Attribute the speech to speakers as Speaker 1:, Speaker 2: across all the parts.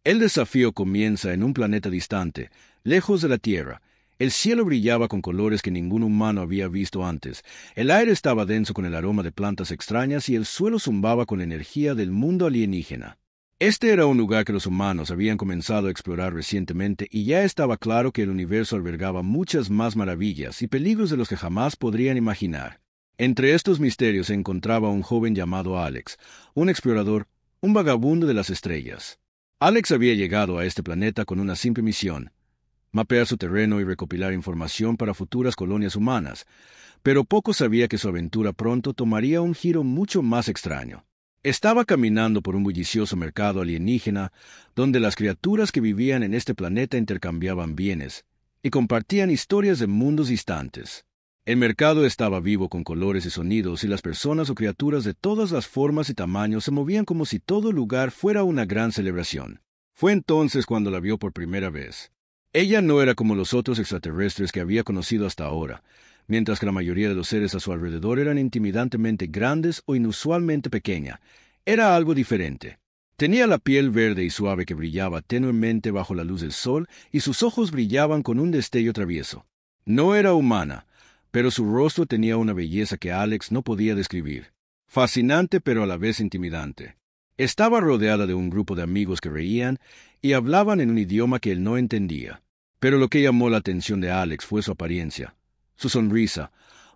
Speaker 1: El desafío comienza en un planeta distante, lejos de la Tierra. El cielo brillaba con colores que ningún humano había visto antes. El aire estaba denso con el aroma de plantas extrañas y el suelo zumbaba con la energía del mundo alienígena. Este era un lugar que los humanos habían comenzado a explorar recientemente y ya estaba claro que el universo albergaba muchas más maravillas y peligros de los que jamás podrían imaginar. Entre estos misterios se encontraba un joven llamado Alex, un explorador, un vagabundo de las estrellas. Alex había llegado a este planeta con una simple misión: mapear su terreno y recopilar información para futuras colonias humanas, pero poco sabía que su aventura pronto tomaría un giro mucho más extraño. Estaba caminando por un bullicioso mercado alienígena, donde las criaturas que vivían en este planeta intercambiaban bienes y compartían historias de mundos distantes. El mercado estaba vivo con colores y sonidos, y las personas o criaturas de todas las formas y tamaños se movían como si todo lugar fuera una gran celebración. Fue entonces cuando la vio por primera vez. Ella no era como los otros extraterrestres que había conocido hasta ahora. Mientras que la mayoría de los seres a su alrededor eran intimidantemente grandes o inusualmente pequeña, era algo diferente. Tenía la piel verde y suave que brillaba tenuemente bajo la luz del sol, y sus ojos brillaban con un destello travieso. No era humana, pero su rostro tenía una belleza que Alex no podía describir. Fascinante, pero a la vez intimidante. Estaba rodeada de un grupo de amigos que reían y hablaban en un idioma que él no entendía. Pero lo que llamó la atención de Alex fue su apariencia. Su sonrisa,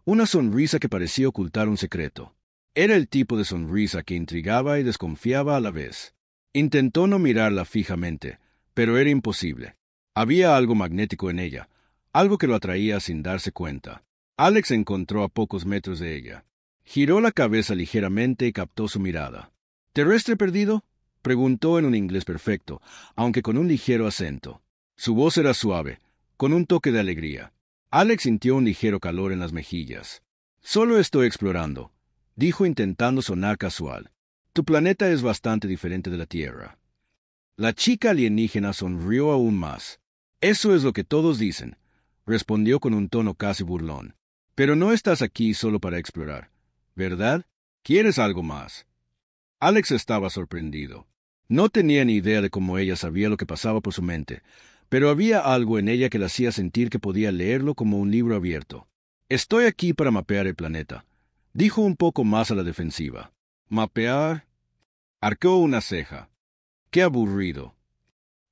Speaker 1: una sonrisa que parecía ocultar un secreto. Era el tipo de sonrisa que intrigaba y desconfiaba a la vez. Intentó no mirarla fijamente, pero era imposible. Había algo magnético en ella, algo que lo atraía sin darse cuenta. Alex se encontró a pocos metros de ella. Giró la cabeza ligeramente y captó su mirada. ¿Terrestre perdido?, preguntó en un inglés perfecto, aunque con un ligero acento. Su voz era suave, con un toque de alegría. Alex sintió un ligero calor en las mejillas. «Solo estoy explorando», dijo intentando sonar casual. «Tu planeta es bastante diferente de la Tierra». La chica alienígena sonrió aún más. «Eso es lo que todos dicen», respondió con un tono casi burlón. «Pero no estás aquí solo para explorar, ¿verdad? ¿Quieres algo más?» Alex estaba sorprendido. No tenía ni idea de cómo ella sabía lo que pasaba por su mente, pero había algo en ella que le hacía sentir que podía leerlo como un libro abierto. «Estoy aquí para mapear el planeta», dijo un poco más a la defensiva. «¿Mapear?», arqueó una ceja. «Qué aburrido.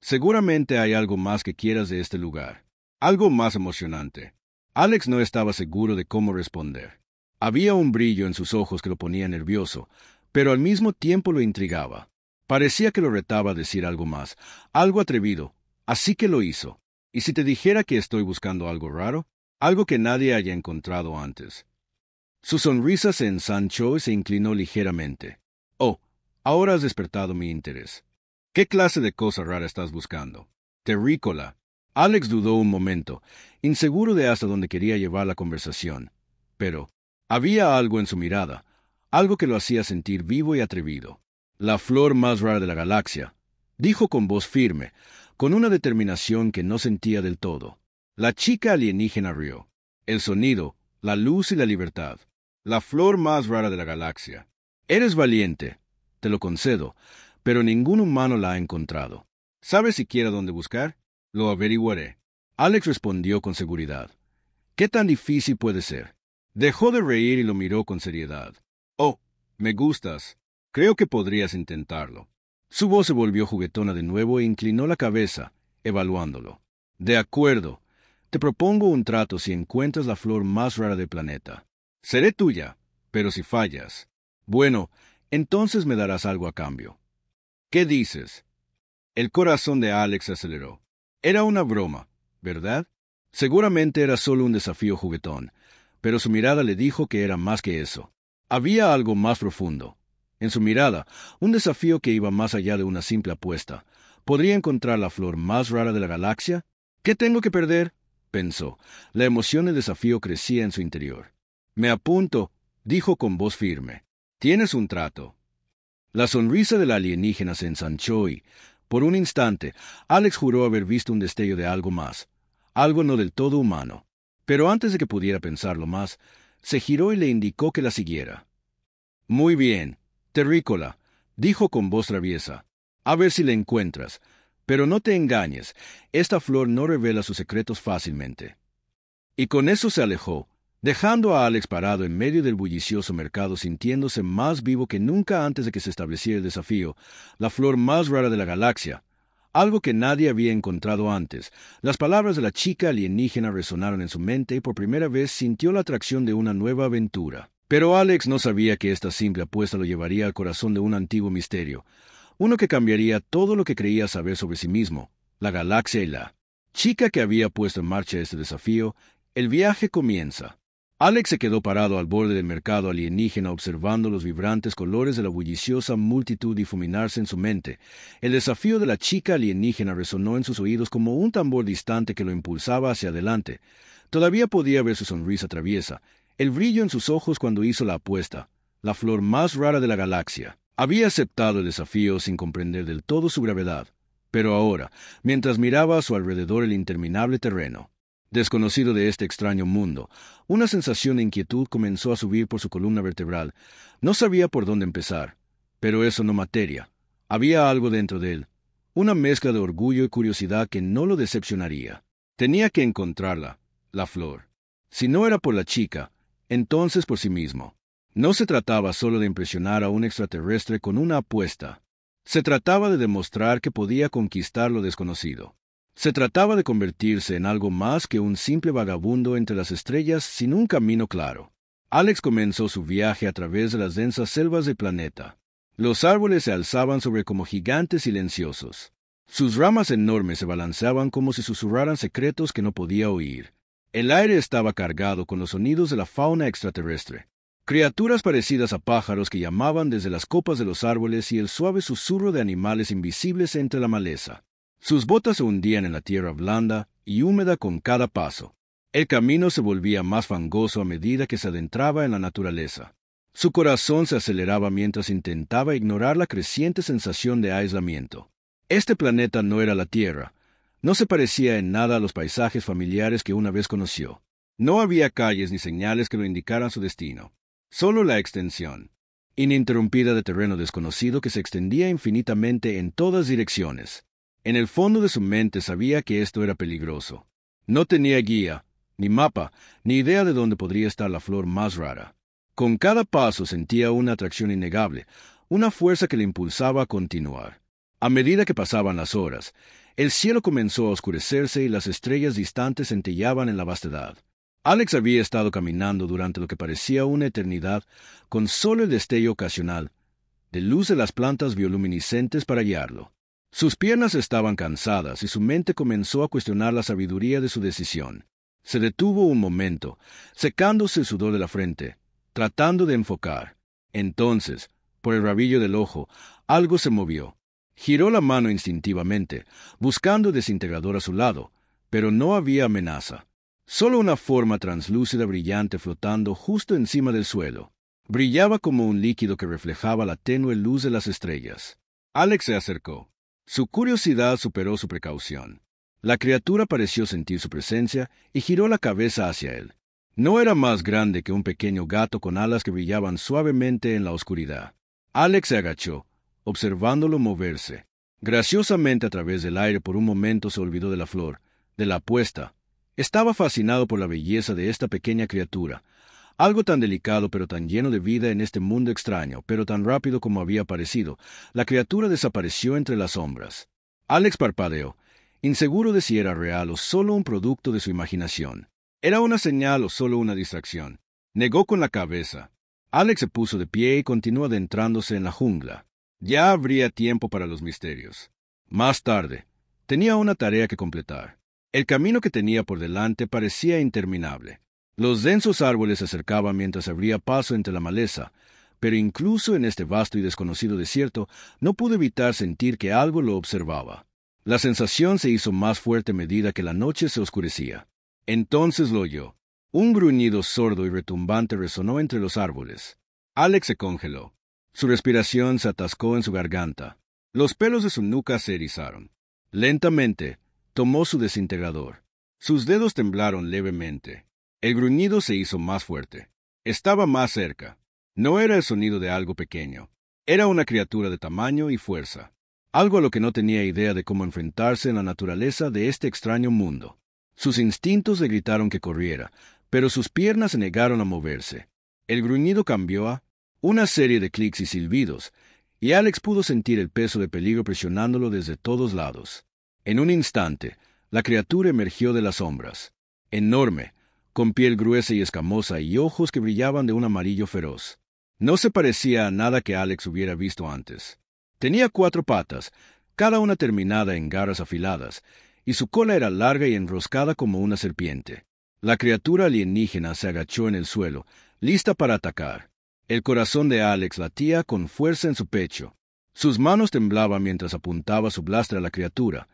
Speaker 1: Seguramente hay algo más que quieras de este lugar. Algo más emocionante». Alex no estaba seguro de cómo responder. Había un brillo en sus ojos que lo ponía nervioso, pero al mismo tiempo lo intrigaba. Parecía que lo retaba a decir algo más, algo atrevido. Así que lo hizo. ¿Y si te dijera que estoy buscando algo raro? Algo que nadie haya encontrado antes. Su sonrisa se ensanchó y se inclinó ligeramente. «Oh, ahora has despertado mi interés. ¿Qué clase de cosa rara estás buscando?» «Terrícola». Alex dudó un momento, inseguro de hasta dónde quería llevar la conversación. Pero había algo en su mirada, algo que lo hacía sentir vivo y atrevido. «La flor más rara de la galaxia», dijo con voz firme, con una determinación que no sentía del todo. La chica alienígena rió. «El sonido, la luz y la libertad. La flor más rara de la galaxia. Eres valiente, te lo concedo, pero ningún humano la ha encontrado. ¿Sabes siquiera dónde buscar? Lo averiguaré». Alex respondió con seguridad. «¿Qué tan difícil puede ser?» Dejó de reír y lo miró con seriedad. «Oh, me gustas. Creo que podrías intentarlo». Su voz se volvió juguetona de nuevo e inclinó la cabeza, evaluándolo. «De acuerdo. Te propongo un trato si encuentras la flor más rara del planeta. Seré tuya, pero si fallas, bueno, entonces me darás algo a cambio». «¿Qué dices?» El corazón de Alex se aceleró. Era una broma, ¿verdad? Seguramente era solo un desafío juguetón, pero su mirada le dijo que era más que eso. Había algo más profundo. En su mirada, un desafío que iba más allá de una simple apuesta. ¿Podría encontrar la flor más rara de la galaxia? «¿Qué tengo que perder?», pensó. La emoción del desafío crecía en su interior. «Me apunto», dijo con voz firme. «Tienes un trato». La sonrisa de la alienígena se ensanchó y, por un instante, Alex juró haber visto un destello de algo más, algo no del todo humano. Pero antes de que pudiera pensarlo más, se giró y le indicó que la siguiera. «Muy bien, terrícola», dijo con voz traviesa. «A ver si la encuentras. Pero no te engañes, esta flor no revela sus secretos fácilmente. Y con eso se alejó, dejando a Alex parado en medio del bullicioso mercado, sintiéndose más vivo que nunca antes de que se estableciera el desafío, la flor más rara de la galaxia, algo que nadie había encontrado antes. Las palabras de la chica alienígena resonaron en su mente y por primera vez sintió la atracción de una nueva aventura. Pero Alex no sabía que esta simple apuesta lo llevaría al corazón de un antiguo misterio, uno que cambiaría todo lo que creía saber sobre sí mismo, la galaxia y la chica que había puesto en marcha este desafío. El viaje comienza. Alex se quedó parado al borde del mercado alienígena observando los vibrantes colores de la bulliciosa multitud difuminarse en su mente. El desafío de la chica alienígena resonó en sus oídos como un tambor distante que lo impulsaba hacia adelante. Todavía podía ver su sonrisa traviesa, el brillo en sus ojos cuando hizo la apuesta. La flor más rara de la galaxia. Había aceptado el desafío sin comprender del todo su gravedad. Pero ahora, mientras miraba a su alrededor el interminable terreno desconocido de este extraño mundo, una sensación de inquietud comenzó a subir por su columna vertebral. No sabía por dónde empezar, pero eso no materia. Había algo dentro de él, una mezcla de orgullo y curiosidad que no lo decepcionaría. Tenía que encontrarla, la flor. Si no era por la chica, entonces por sí mismo. No se trataba solo de impresionar a un extraterrestre con una apuesta. Se trataba de demostrar que podía conquistar lo desconocido. Se trataba de convertirse en algo más que un simple vagabundo entre las estrellas sin un camino claro. Alex comenzó su viaje a través de las densas selvas del planeta. Los árboles se alzaban sobre como gigantes silenciosos. Sus ramas enormes se balanceaban como si susurraran secretos que no podía oír. El aire estaba cargado con los sonidos de la fauna extraterrestre. Criaturas parecidas a pájaros que llamaban desde las copas de los árboles y el suave susurro de animales invisibles entre la maleza. Sus botas se hundían en la tierra blanda y húmeda con cada paso. El camino se volvía más fangoso a medida que se adentraba en la naturaleza. Su corazón se aceleraba mientras intentaba ignorar la creciente sensación de aislamiento. Este planeta no era la Tierra. No se parecía en nada a los paisajes familiares que una vez conoció. No había calles ni señales que lo indicaran su destino. Solo la extensión ininterrumpida de terreno desconocido que se extendía infinitamente en todas direcciones. En el fondo de su mente sabía que esto era peligroso. No tenía guía, ni mapa, ni idea de dónde podría estar la flor más rara. Con cada paso sentía una atracción innegable, una fuerza que le impulsaba a continuar. A medida que pasaban las horas, el cielo comenzó a oscurecerse y las estrellas distantes centellaban en la vastedad. Alex había estado caminando durante lo que parecía una eternidad, con solo el destello ocasional de luz de las plantas bioluminiscentes para guiarlo. Sus piernas estaban cansadas y su mente comenzó a cuestionar la sabiduría de su decisión. Se detuvo un momento, secándose el sudor de la frente, tratando de enfocar. Entonces, por el rabillo del ojo, algo se movió. Giró la mano instintivamente, buscando el desintegrador a su lado, pero no había amenaza. Solo una forma translúcida brillante flotando justo encima del suelo. Brillaba como un líquido que reflejaba la tenue luz de las estrellas. Alex se acercó. Su curiosidad superó su precaución. La criatura pareció sentir su presencia y giró la cabeza hacia él. No era más grande que un pequeño gato con alas que brillaban suavemente en la oscuridad. Alex se agachó, observándolo moverse. Graciosamente a través del aire por un momento se olvidó de la flor, de la apuesta. Estaba fascinado por la belleza de esta pequeña criatura, algo tan delicado pero tan lleno de vida en este mundo extraño, pero tan rápido como había aparecido. La criatura desapareció entre las sombras. Alex parpadeó, inseguro de si era real o solo un producto de su imaginación. ¿Era una señal o solo una distracción? Negó con la cabeza. Alex se puso de pie y continuó adentrándose en la jungla. Ya habría tiempo para los misterios. Más tarde, tenía una tarea que completar. El camino que tenía por delante parecía interminable. Los densos árboles se acercaban mientras abría paso entre la maleza, pero incluso en este vasto y desconocido desierto no pudo evitar sentir que algo lo observaba. La sensación se hizo más fuerte a medida que la noche se oscurecía. Entonces lo oyó. Un gruñido sordo y retumbante resonó entre los árboles. Alex se congeló. Su respiración se atascó en su garganta. Los pelos de su nuca se erizaron. Lentamente, tomó su desintegrador. Sus dedos temblaron levemente. El gruñido se hizo más fuerte. Estaba más cerca. No era el sonido de algo pequeño. Era una criatura de tamaño y fuerza. algo a lo que no tenía idea de cómo enfrentarse en la naturaleza de este extraño mundo. Sus instintos le gritaron que corriera, pero sus piernas se negaron a moverse. El gruñido cambió a una serie de clics y silbidos, y Alex pudo sentir el peso de peligro presionándolo desde todos lados. En un instante, la criatura emergió de las sombras, enorme, con piel gruesa y escamosa y ojos que brillaban de un amarillo feroz. No se parecía a nada que Alex hubiera visto antes. Tenía 4 patas, cada una terminada en garras afiladas, y su cola era larga y enroscada como una serpiente. La criatura alienígena se agachó en el suelo, lista para atacar. El corazón de Alex latía con fuerza en su pecho. Sus manos temblaban mientras apuntaba su blaster a la criatura,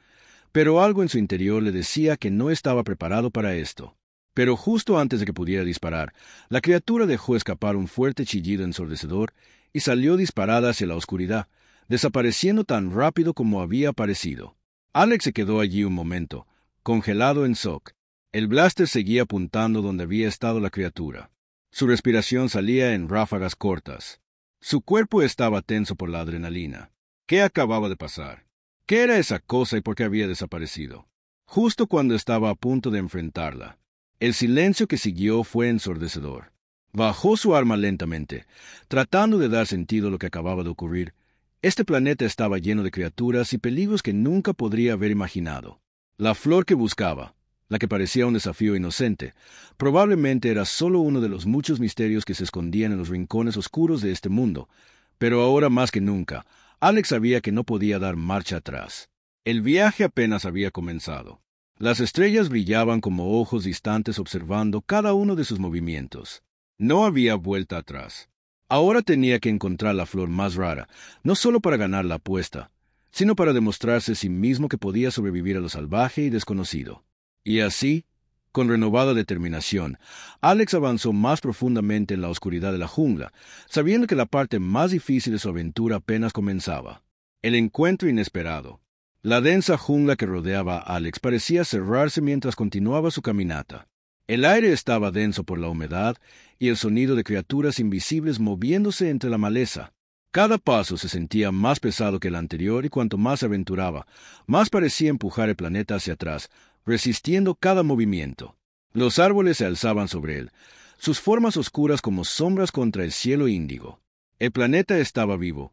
Speaker 1: pero algo en su interior le decía que no estaba preparado para esto. Pero justo antes de que pudiera disparar, la criatura dejó escapar un fuerte chillido ensordecedor y salió disparada hacia la oscuridad, desapareciendo tan rápido como había aparecido. Alex se quedó allí un momento, congelado en shock. El blaster seguía apuntando donde había estado la criatura. Su respiración salía en ráfagas cortas. Su cuerpo estaba tenso por la adrenalina. ¿Qué acababa de pasar? ¿Qué era esa cosa y por qué había desaparecido? Justo cuando estaba a punto de enfrentarla, el silencio que siguió fue ensordecedor. Bajó su arma lentamente, tratando de dar sentido a lo que acababa de ocurrir. Este planeta estaba lleno de criaturas y peligros que nunca podría haber imaginado. La flor que buscaba, la que parecía un desafío inocente, probablemente era solo uno de los muchos misterios que se escondían en los rincones oscuros de este mundo, pero ahora más que nunca, Alex sabía que no podía dar marcha atrás. El viaje apenas había comenzado. Las estrellas brillaban como ojos distantes observando cada uno de sus movimientos. No había vuelta atrás. Ahora tenía que encontrar la flor más rara, no solo para ganar la apuesta, sino para demostrarse a sí mismo que podía sobrevivir a lo salvaje y desconocido. Y así, con renovada determinación, Alex avanzó más profundamente en la oscuridad de la jungla, sabiendo que la parte más difícil de su aventura apenas comenzaba. El encuentro inesperado. La densa jungla que rodeaba a Alex parecía cerrarse mientras continuaba su caminata. El aire estaba denso por la humedad y el sonido de criaturas invisibles moviéndose entre la maleza. Cada paso se sentía más pesado que el anterior y cuanto más se aventuraba, más parecía empujar el planeta hacia atrás, resistiendo cada movimiento. Los árboles se alzaban sobre él, sus formas oscuras como sombras contra el cielo índigo. El planeta estaba vivo,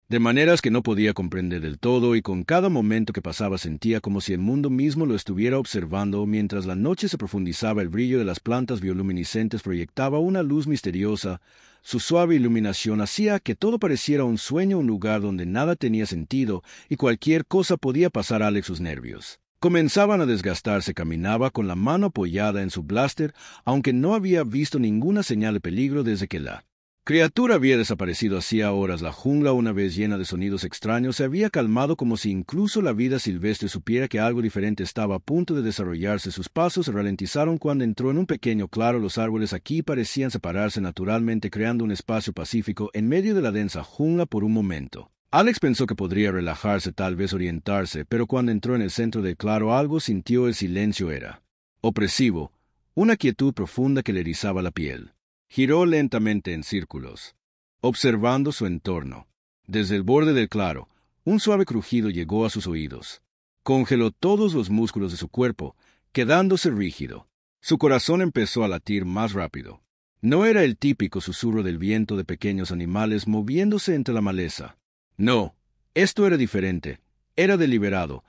Speaker 1: de maneras que no podía comprender del todo y con cada momento que pasaba sentía como si el mundo mismo lo estuviera observando mientras la noche se profundizaba. El brillo de las plantas bioluminiscentes proyectaba una luz misteriosa. Su suave iluminación hacía que todo pareciera un sueño, un lugar donde nada tenía sentido y cualquier cosa podía pasar a Alex. Sus nervios comenzaban a desgastarse. Caminaba con la mano apoyada en su blaster, aunque no había visto ninguna señal de peligro desde que la criatura había desaparecido hacía horas. La jungla, una vez llena de sonidos extraños, se había calmado como si incluso la vida silvestre supiera que algo diferente estaba a punto de desarrollarse. Sus pasos se ralentizaron cuando entró en un pequeño claro. Los árboles aquí parecían separarse naturalmente, creando un espacio pacífico en medio de la densa jungla. Por un momento, Alex pensó que podría relajarse, tal vez orientarse, pero cuando entró en el centro del claro algo sintió. El silencio era opresivo, una quietud profunda que le erizaba la piel. Giró lentamente en círculos, observando su entorno. Desde el borde del claro, un suave crujido llegó a sus oídos. Congeló todos los músculos de su cuerpo, quedándose rígido. Su corazón empezó a latir más rápido. No era el típico susurro del viento de pequeños animales moviéndose entre la maleza. No, esto era diferente. Era deliberado,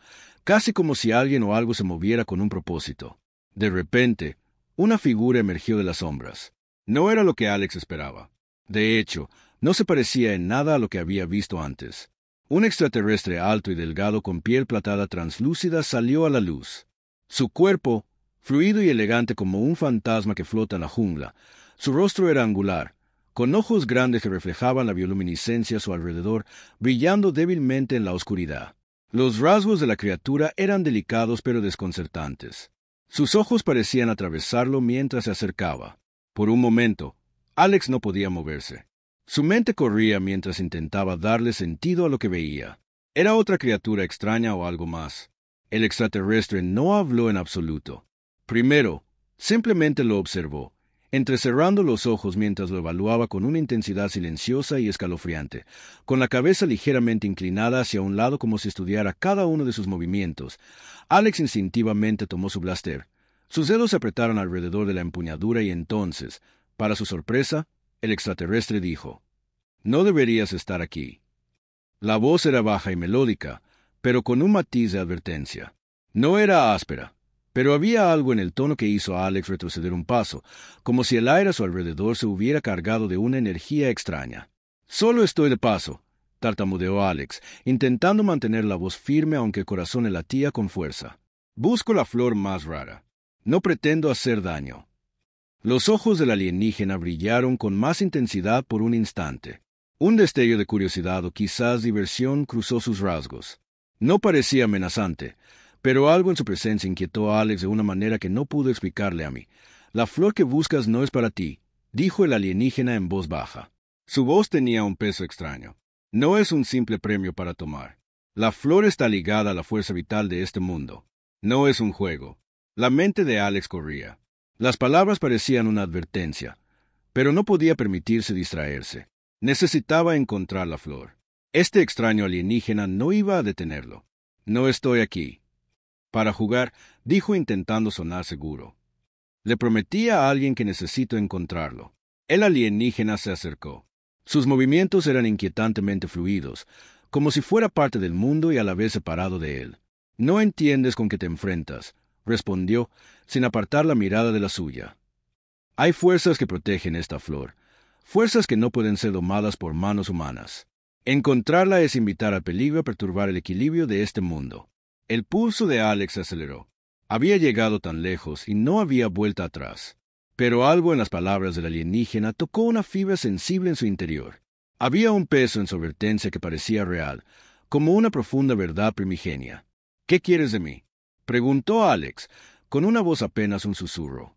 Speaker 1: casi como si alguien o algo se moviera con un propósito. De repente, una figura emergió de las sombras. No era lo que Alex esperaba. De hecho, no se parecía en nada a lo que había visto antes. Un extraterrestre alto y delgado con piel platada translúcida salió a la luz. Su cuerpo, fluido y elegante como un fantasma que flota en la jungla. Su rostro era angular, con ojos grandes que reflejaban la bioluminiscencia a su alrededor, brillando débilmente en la oscuridad. Los rasgos de la criatura eran delicados pero desconcertantes. Sus ojos parecían atravesarlo mientras se acercaba. Por un momento, Alex no podía moverse. Su mente corría mientras intentaba darle sentido a lo que veía. ¿Era otra criatura extraña o algo más? El extraterrestre no habló en absoluto. Primero, simplemente lo observó. entrecerrando los ojos mientras lo evaluaba con una intensidad silenciosa y escalofriante, con la cabeza ligeramente inclinada hacia un lado como si estudiara cada uno de sus movimientos. Alex instintivamente tomó su blaster. Sus dedos se apretaron alrededor de la empuñadura y entonces, para su sorpresa, el extraterrestre dijo: «No deberías estar aquí». La voz era baja y melódica, pero con un matiz de advertencia. No era áspera, pero había algo en el tono que hizo a Alex retroceder un paso, como si el aire a su alrededor se hubiera cargado de una energía extraña. «Solo estoy de paso», tartamudeó Alex, intentando mantener la voz firme aunque el corazón le latía con fuerza. «Busco la flor más rara. No pretendo hacer daño». Los ojos del alienígena brillaron con más intensidad por un instante. Un destello de curiosidad o quizás diversión cruzó sus rasgos. No parecía amenazante, pero algo en su presencia inquietó a Alex de una manera que no pudo explicarle a mí. «La flor que buscas no es para ti», dijo el alienígena en voz baja. Su voz tenía un peso extraño. «No es un simple premio para tomar. La flor está ligada a la fuerza vital de este mundo. No es un juego». La mente de Alex corría. Las palabras parecían una advertencia, pero no podía permitirse distraerse. Necesitaba encontrar la flor. Este extraño alienígena no iba a detenerlo. «No estoy aquí para jugar», dijo intentando sonar seguro. «Le prometí a alguien que necesito encontrarlo». El alienígena se acercó. Sus movimientos eran inquietantemente fluidos, como si fuera parte del mundo y a la vez separado de él. «No entiendes con qué te enfrentas», respondió, sin apartar la mirada de la suya. «Hay fuerzas que protegen esta flor, fuerzas que no pueden ser domadas por manos humanas. Encontrarla es invitar al peligro a perturbar el equilibrio de este mundo». El pulso de Alex se aceleró. Había llegado tan lejos y no había vuelta atrás. Pero algo en las palabras del alienígena tocó una fibra sensible en su interior. Había un peso en su advertencia que parecía real, como una profunda verdad primigenia. «¿Qué quieres de mí?», preguntó Alex, con una voz apenas un susurro.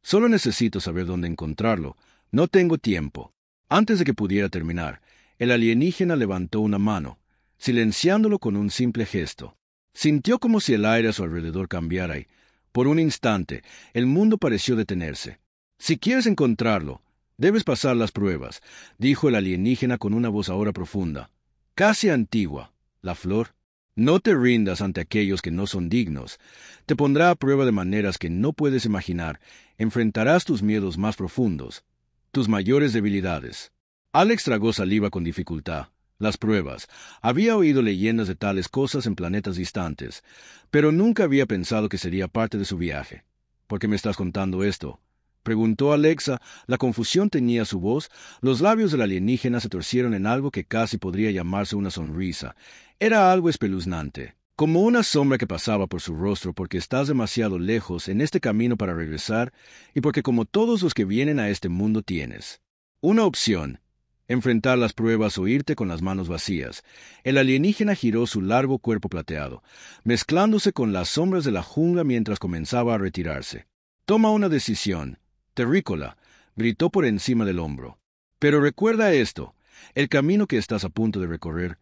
Speaker 1: «Solo necesito saber dónde encontrarlo. No tengo tiempo». Antes de que pudiera terminar, el alienígena levantó una mano, silenciándolo con un simple gesto. Sintió como si el aire a su alrededor cambiara y, por un instante, el mundo pareció detenerse. «Si quieres encontrarlo, debes pasar las pruebas», dijo el alienígena con una voz ahora profunda, casi antigua. «La flor. No te rindas ante aquellos que no son dignos. Te pondrá a prueba de maneras que no puedes imaginar. Enfrentarás tus miedos más profundos, tus mayores debilidades». Alex tragó saliva con dificultad. Las pruebas. Había oído leyendas de tales cosas en planetas distantes, pero nunca había pensado que sería parte de su viaje. «¿Por qué me estás contando esto?», preguntó Alexa. La confusión tenía su voz. Los labios del alienígena se torcieron en algo que casi podría llamarse una sonrisa. Era algo espeluznante, como una sombra que pasaba por su rostro porque estás demasiado lejos en este camino para regresar y porque como todos los que vienen a este mundo tienes una opción: enfrentar las pruebas o irte con las manos vacías. El alienígena giró su largo cuerpo plateado, mezclándose con las sombras de la jungla mientras comenzaba a retirarse. «Toma una decisión, terrícola», gritó por encima del hombro. «Pero recuerda esto, el camino que estás a punto de recorrer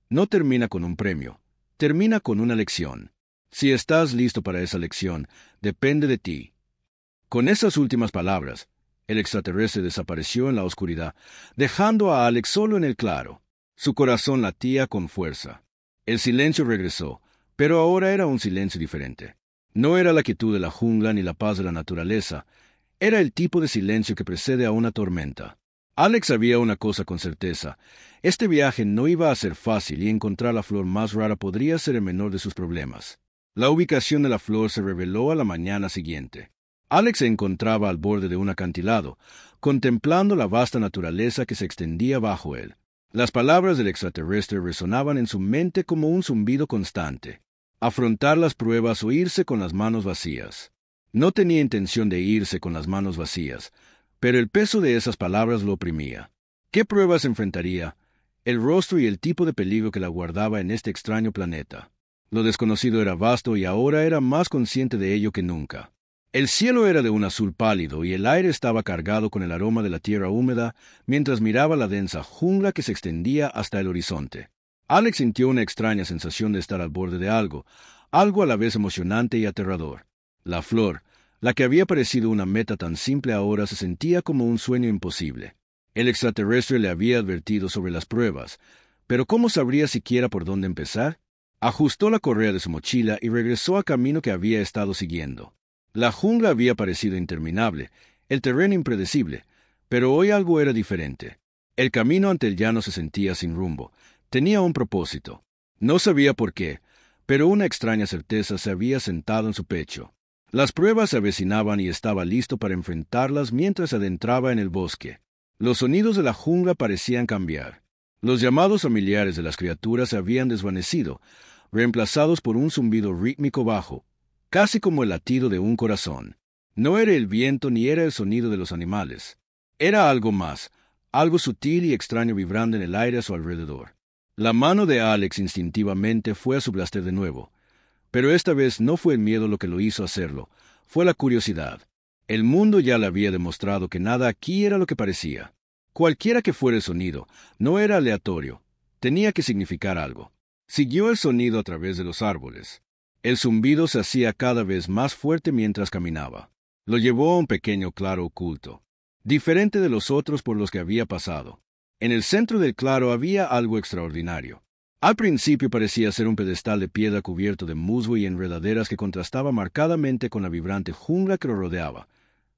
Speaker 1: no termina con un premio, termina con una lección. Si estás listo para esa lección, depende de ti». Con esas últimas palabras, el extraterrestre desapareció en la oscuridad, dejando a Alex solo en el claro. Su corazón latía con fuerza. El silencio regresó, pero ahora era un silencio diferente. No era la quietud de la jungla ni la paz de la naturaleza. Era el tipo de silencio que precede a una tormenta. Alex sabía una cosa con certeza. Este viaje no iba a ser fácil y encontrar la flor más rara podría ser el menor de sus problemas. La ubicación de la flor se reveló a la mañana siguiente. Alex se encontraba al borde de un acantilado, contemplando la vasta naturaleza que se extendía bajo él. Las palabras del extraterrestre resonaban en su mente como un zumbido constante. Afrontar las pruebas o irse con las manos vacías. No tenía intención de irse con las manos vacías, pero el peso de esas palabras lo oprimía. ¿Qué pruebas enfrentaría? El rostro y el tipo de peligro que la guardaba en este extraño planeta. Lo desconocido era vasto y ahora era más consciente de ello que nunca. El cielo era de un azul pálido y el aire estaba cargado con el aroma de la tierra húmeda mientras miraba la densa jungla que se extendía hasta el horizonte. Alex sintió una extraña sensación de estar al borde de algo, algo a la vez emocionante y aterrador. La flor, La que había parecido una meta tan simple ahora se sentía como un sueño imposible. El extraterrestre le había advertido sobre las pruebas, pero ¿cómo sabría siquiera por dónde empezar? Ajustó la correa de su mochila y regresó al camino que había estado siguiendo. La jungla había parecido interminable, el terreno impredecible, pero hoy algo era diferente. El camino ante el llano se sentía sin rumbo. Tenía un propósito. No sabía por qué, pero una extraña certeza se había sentado en su pecho. Las pruebas se avecinaban y estaba listo para enfrentarlas mientras se adentraba en el bosque. Los sonidos de la jungla parecían cambiar. Los llamados familiares de las criaturas se habían desvanecido, reemplazados por un zumbido rítmico bajo, casi como el latido de un corazón. No era el viento ni era el sonido de los animales. Era algo más, algo sutil y extraño vibrando en el aire a su alrededor. La mano de Alex instintivamente fue a su blaster de nuevo, pero esta vez no fue el miedo lo que lo hizo hacerlo, fue la curiosidad. El mundo ya le había demostrado que nada aquí era lo que parecía. Cualquiera que fuera el sonido, no era aleatorio, tenía que significar algo. Siguió el sonido a través de los árboles. El zumbido se hacía cada vez más fuerte mientras caminaba. Lo llevó a un pequeño claro oculto, diferente de los otros por los que había pasado. En el centro del claro había algo extraordinario. Al principio parecía ser un pedestal de piedra cubierto de musgo y enredaderas que contrastaba marcadamente con la vibrante jungla que lo rodeaba.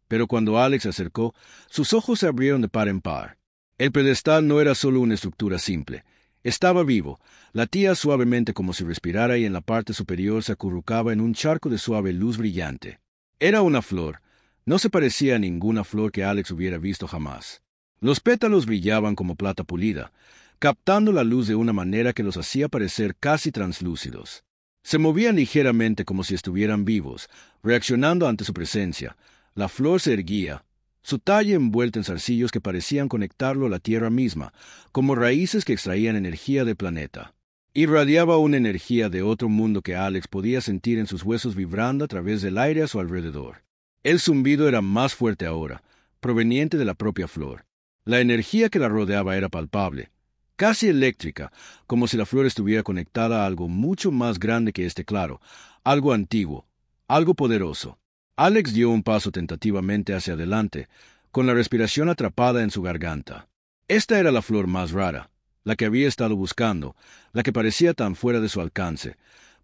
Speaker 1: Pero cuando Alex se acercó, sus ojos se abrieron de par en par. El pedestal no era solo una estructura simple. Estaba vivo, latía suavemente como si respirara y en la parte superior se acurrucaba en un charco de suave luz brillante. Era una flor. No se parecía a ninguna flor que Alex hubiera visto jamás. Los pétalos brillaban como plata pulida, captando la luz de una manera que los hacía parecer casi translúcidos. Se movían ligeramente como si estuvieran vivos, reaccionando ante su presencia. La flor se erguía, su talla envuelta en zarcillos que parecían conectarlo a la tierra misma, como raíces que extraían energía del planeta. Irradiaba una energía de otro mundo que Alex podía sentir en sus huesos vibrando a través del aire a su alrededor. El zumbido era más fuerte ahora, proveniente de la propia flor. La energía que la rodeaba era palpable, casi eléctrica, como si la flor estuviera conectada a algo mucho más grande que este claro, algo antiguo, algo poderoso. Alex dio un paso tentativamente hacia adelante, con la respiración atrapada en su garganta. Esta era la flor más rara, la que había estado buscando, la que parecía tan fuera de su alcance,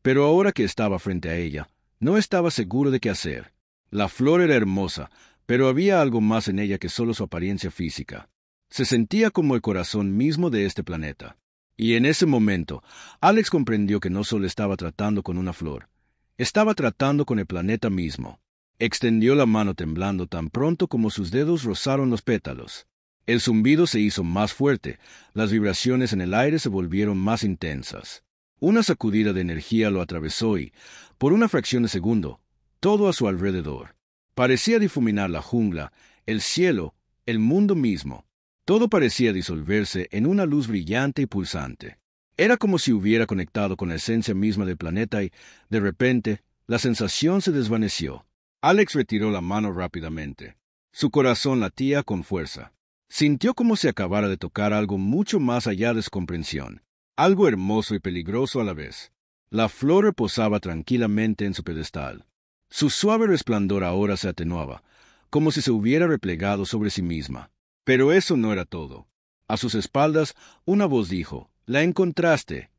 Speaker 1: pero ahora que estaba frente a ella, no estaba seguro de qué hacer. La flor era hermosa, pero había algo más en ella que solo su apariencia física. Se sentía como el corazón mismo de este planeta. Y en ese momento, Alex comprendió que no solo estaba tratando con una flor, estaba tratando con el planeta mismo. Extendió la mano temblando tan pronto como sus dedos rozaron los pétalos. El zumbido se hizo más fuerte, las vibraciones en el aire se volvieron más intensas. Una sacudida de energía lo atravesó y, por una fracción de segundo, todo a su alrededor. Parecía difuminar la jungla, el cielo, el mundo mismo. Todo parecía disolverse en una luz brillante y pulsante. Era como si hubiera conectado con la esencia misma del planeta y, de repente, la sensación se desvaneció. Alex retiró la mano rápidamente. Su corazón latía con fuerza. Sintió como si acabara de tocar algo mucho más allá de su comprensión, algo hermoso y peligroso a la vez. La flor reposaba tranquilamente en su pedestal. Su suave resplandor ahora se atenuaba, como si se hubiera replegado sobre sí misma. Pero eso no era todo. A sus espaldas, una voz dijo, «¡La encontraste!».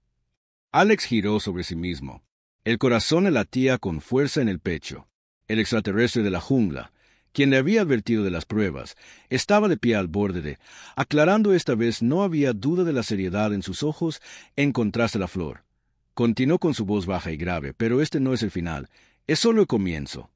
Speaker 1: Alex giró sobre sí mismo. El corazón le latía con fuerza en el pecho. El extraterrestre de la jungla, quien le había advertido de las pruebas, estaba de pie al borde de, aclarando esta vez no había duda de la seriedad en sus ojos, encontraste la flor. Continuó con su voz baja y grave, pero este no es el final, es solo el comienzo.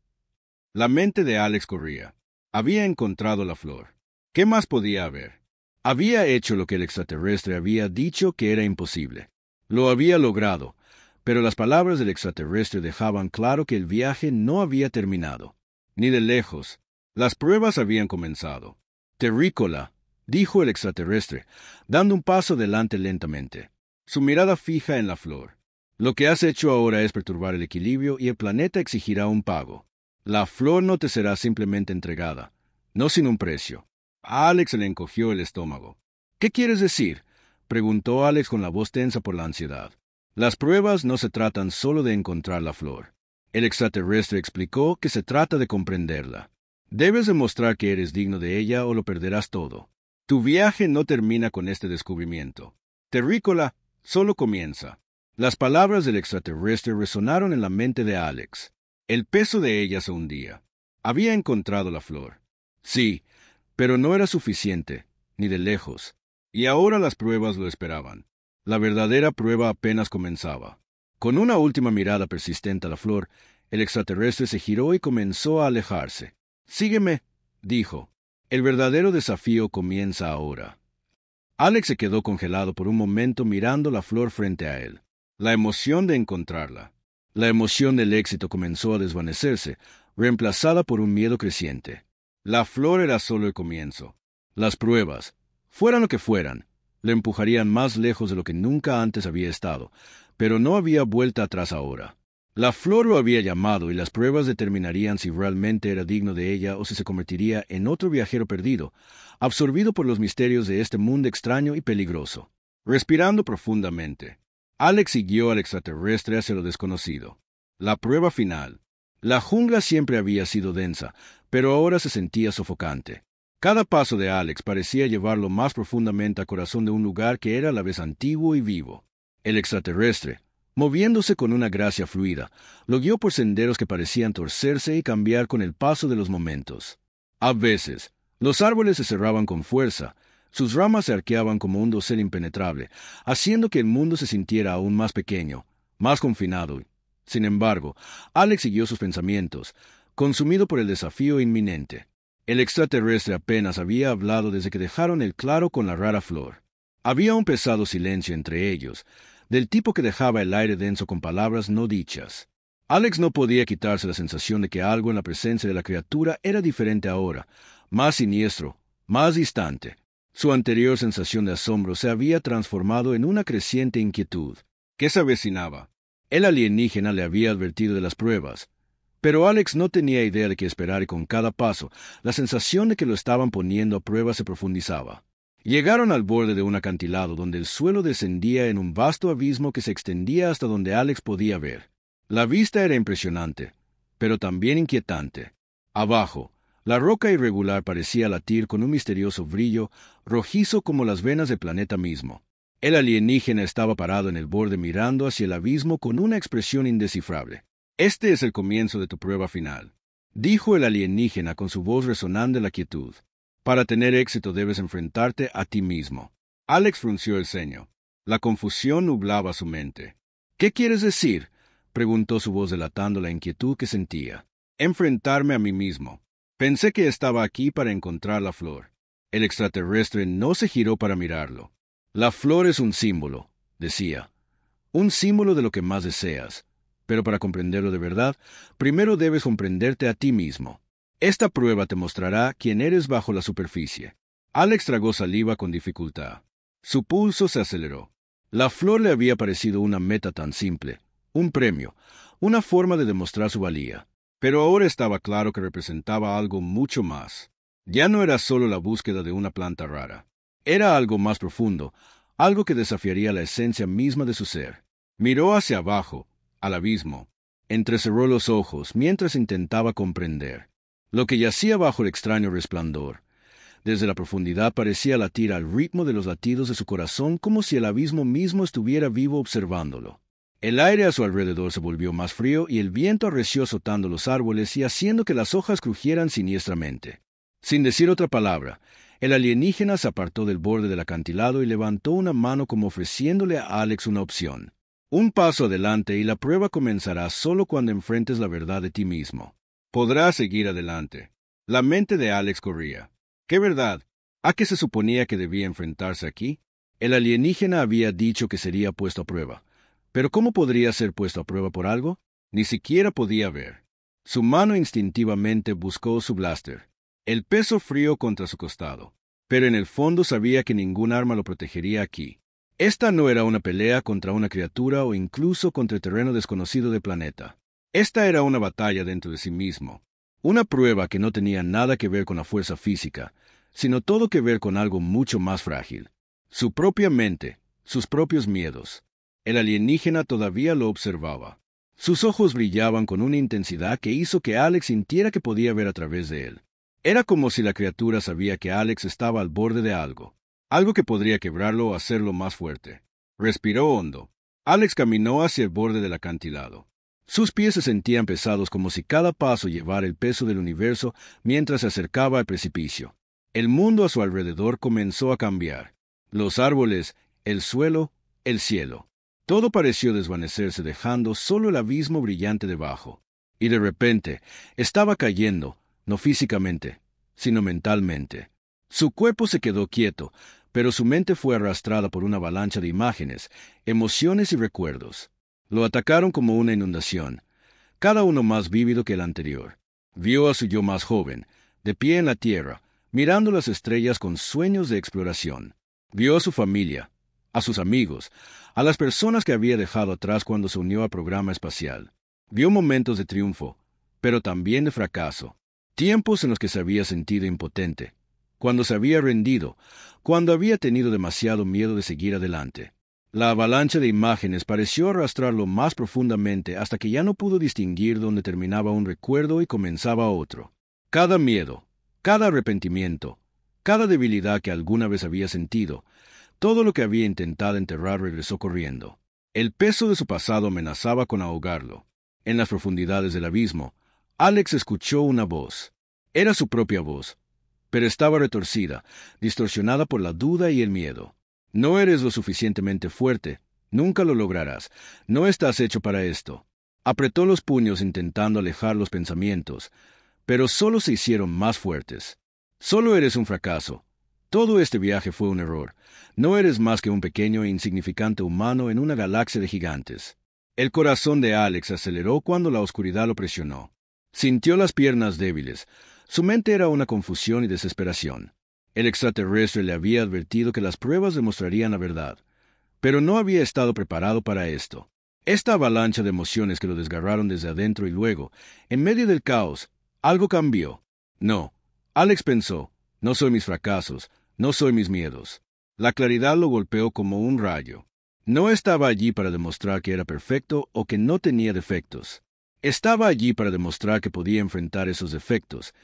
Speaker 1: La mente de Alex corría. Había encontrado la flor. ¿Qué más podía haber? Había hecho lo que el extraterrestre había dicho que era imposible. Lo había logrado, pero las palabras del extraterrestre dejaban claro que el viaje no había terminado. Ni de lejos. Las pruebas habían comenzado. «Terrícola», dijo el extraterrestre, dando un paso adelante lentamente, su mirada fija en la flor. «Lo que has hecho ahora es perturbar el equilibrio y el planeta exigirá un pago. La flor no te será simplemente entregada, no sin un precio». A Alex se le encogió el estómago. «¿Qué quieres decir?», preguntó Alex con la voz tensa por la ansiedad. «Las pruebas no se tratan solo de encontrar la flor. El extraterrestre explicó que se trata de comprenderla. Debes demostrar que eres digno de ella o lo perderás todo. Tu viaje no termina con este descubrimiento. Terrícola solo comienza. Las palabras del extraterrestre resonaron en la mente de Alex. El peso de ella se hundía. Había encontrado la flor. Sí, pero no era suficiente, ni de lejos. Y ahora las pruebas lo esperaban. La verdadera prueba apenas comenzaba. Con una última mirada persistente a la flor, el extraterrestre se giró y comenzó a alejarse. «Sígueme», dijo. «El verdadero desafío comienza ahora». Alex se quedó congelado por un momento mirando la flor frente a él. La emoción de encontrarla. La emoción del éxito comenzó a desvanecerse, reemplazada por un miedo creciente. La flor era solo el comienzo. Las pruebas, fueran lo que fueran, le empujarían más lejos de lo que nunca antes había estado, pero no había vuelta atrás ahora. La flor lo había llamado y las pruebas determinarían si realmente era digno de ella o si se convertiría en otro viajero perdido, absorbido por los misterios de este mundo extraño y peligroso. Respirando profundamente, Alex siguió al extraterrestre hacia lo desconocido. La prueba final. La jungla siempre había sido densa, pero ahora se sentía sofocante. Cada paso de Alex parecía llevarlo más profundamente al corazón de un lugar que era a la vez antiguo y vivo. El extraterrestre, moviéndose con una gracia fluida, lo guió por senderos que parecían torcerse y cambiar con el paso de los momentos. A veces, los árboles se cerraban con fuerza, sus ramas se arqueaban como un dosel impenetrable, haciendo que el mundo se sintiera aún más pequeño, más confinado. Sin embargo, Alex siguió sus pensamientos, consumido por el desafío inminente. El extraterrestre apenas había hablado desde que dejaron el claro con la rara flor. Había un pesado silencio entre ellos, del tipo que dejaba el aire denso con palabras no dichas. Alex no podía quitarse la sensación de que algo en la presencia de la criatura era diferente ahora, más siniestro, más distante. Su anterior sensación de asombro se había transformado en una creciente inquietud. ¿Qué se avecinaba? El alienígena le había advertido de las pruebas, pero Alex no tenía idea de qué esperar y con cada paso, la sensación de que lo estaban poniendo a prueba se profundizaba. Llegaron al borde de un acantilado donde el suelo descendía en un vasto abismo que se extendía hasta donde Alex podía ver. La vista era impresionante, pero también inquietante. Abajo, la roca irregular parecía latir con un misterioso brillo, rojizo como las venas del planeta mismo. El alienígena estaba parado en el borde mirando hacia el abismo con una expresión indescifrable. «Este es el comienzo de tu prueba final», dijo el alienígena con su voz resonando en la quietud. «Para tener éxito debes enfrentarte a ti mismo». Alex frunció el ceño. La confusión nublaba su mente. «¿Qué quieres decir?», preguntó su voz delatando la inquietud que sentía. «Enfrentarme a mí mismo. Pensé que estaba aquí para encontrar la flor». El extraterrestre no se giró para mirarlo. «La flor es un símbolo», decía. «Un símbolo de lo que más deseas. Pero para comprenderlo de verdad, primero debes comprenderte a ti mismo. Esta prueba te mostrará quién eres bajo la superficie». Alex tragó saliva con dificultad. Su pulso se aceleró. La flor le había parecido una meta tan simple, un premio, una forma de demostrar su valía. Pero ahora estaba claro que representaba algo mucho más. Ya no era solo la búsqueda de una planta rara. Era algo más profundo, algo que desafiaría la esencia misma de su ser. Miró hacia abajo, al abismo. Entrecerró los ojos mientras intentaba comprender. Lo que yacía bajo el extraño resplandor. Desde la profundidad parecía latir al ritmo de los latidos de su corazón como si el abismo mismo estuviera vivo observándolo. El aire a su alrededor se volvió más frío y el viento arreció azotando los árboles y haciendo que las hojas crujieran siniestramente. Sin decir otra palabra, el alienígena se apartó del borde del acantilado y levantó una mano como ofreciéndole a Alex una opción. Un paso adelante y la prueba comenzará solo cuando enfrentes la verdad de ti mismo. Podrás seguir adelante. La mente de Alex corría. ¿Qué verdad? ¿A qué se suponía que debía enfrentarse aquí? El alienígena había dicho que sería puesto a prueba. ¿Pero cómo podría ser puesto a prueba por algo? Ni siquiera podía ver. Su mano instintivamente buscó su blaster. El peso frío contra su costado. Pero en el fondo sabía que ningún arma lo protegería aquí. Esta no era una pelea contra una criatura o incluso contra el terreno desconocido del planeta. Esta era una batalla dentro de sí mismo. Una prueba que no tenía nada que ver con la fuerza física, sino todo que ver con algo mucho más frágil. Su propia mente, sus propios miedos. El alienígena todavía lo observaba. Sus ojos brillaban con una intensidad que hizo que Alex sintiera que podía ver a través de él. Era como si la criatura sabía que Alex estaba al borde de algo que podría quebrarlo o hacerlo más fuerte. Respiró hondo. Alex caminó hacia el borde del acantilado. Sus pies se sentían pesados como si cada paso llevara el peso del universo mientras se acercaba al precipicio. El mundo a su alrededor comenzó a cambiar. Los árboles, el suelo, el cielo. Todo pareció desvanecerse dejando solo el abismo brillante debajo. Y de repente, estaba cayendo, no físicamente, sino mentalmente. Su cuerpo se quedó quieto, pero su mente fue arrastrada por una avalancha de imágenes, emociones y recuerdos. Lo atacaron como una inundación, cada uno más vívido que el anterior. Vio a su yo más joven, de pie en la tierra, mirando las estrellas con sueños de exploración. Vio a su familia, a sus amigos, a las personas que había dejado atrás cuando se unió al programa espacial. Vio momentos de triunfo, pero también de fracaso. Tiempos en los que se había sentido impotente, cuando se había rendido, cuando había tenido demasiado miedo de seguir adelante. La avalancha de imágenes pareció arrastrarlo más profundamente hasta que ya no pudo distinguir dónde terminaba un recuerdo y comenzaba otro. Cada miedo, cada arrepentimiento, cada debilidad que alguna vez había sentido, todo lo que había intentado enterrar regresó corriendo. El peso de su pasado amenazaba con ahogarlo. En las profundidades del abismo, Alex escuchó una voz. Era su propia voz, pero estaba retorcida, distorsionada por la duda y el miedo. No eres lo suficientemente fuerte, nunca lo lograrás, no estás hecho para esto. Apretó los puños intentando alejar los pensamientos, pero solo se hicieron más fuertes. Solo eres un fracaso. Todo este viaje fue un error. No eres más que un pequeño e insignificante humano en una galaxia de gigantes. El corazón de Alex aceleró cuando la oscuridad lo presionó. Sintió las piernas débiles. Su mente era una confusión y desesperación. El extraterrestre le había advertido que las pruebas demostrarían la verdad, pero no había estado preparado para esto. Esta avalancha de emociones que lo desgarraron desde adentro y luego, en medio del caos, algo cambió. No, Alex pensó, no soy mis fracasos, no soy mis miedos. La claridad lo golpeó como un rayo. No estaba allí para demostrar que era perfecto o que no tenía defectos. Estaba allí para demostrar que podía enfrentar esos defectos,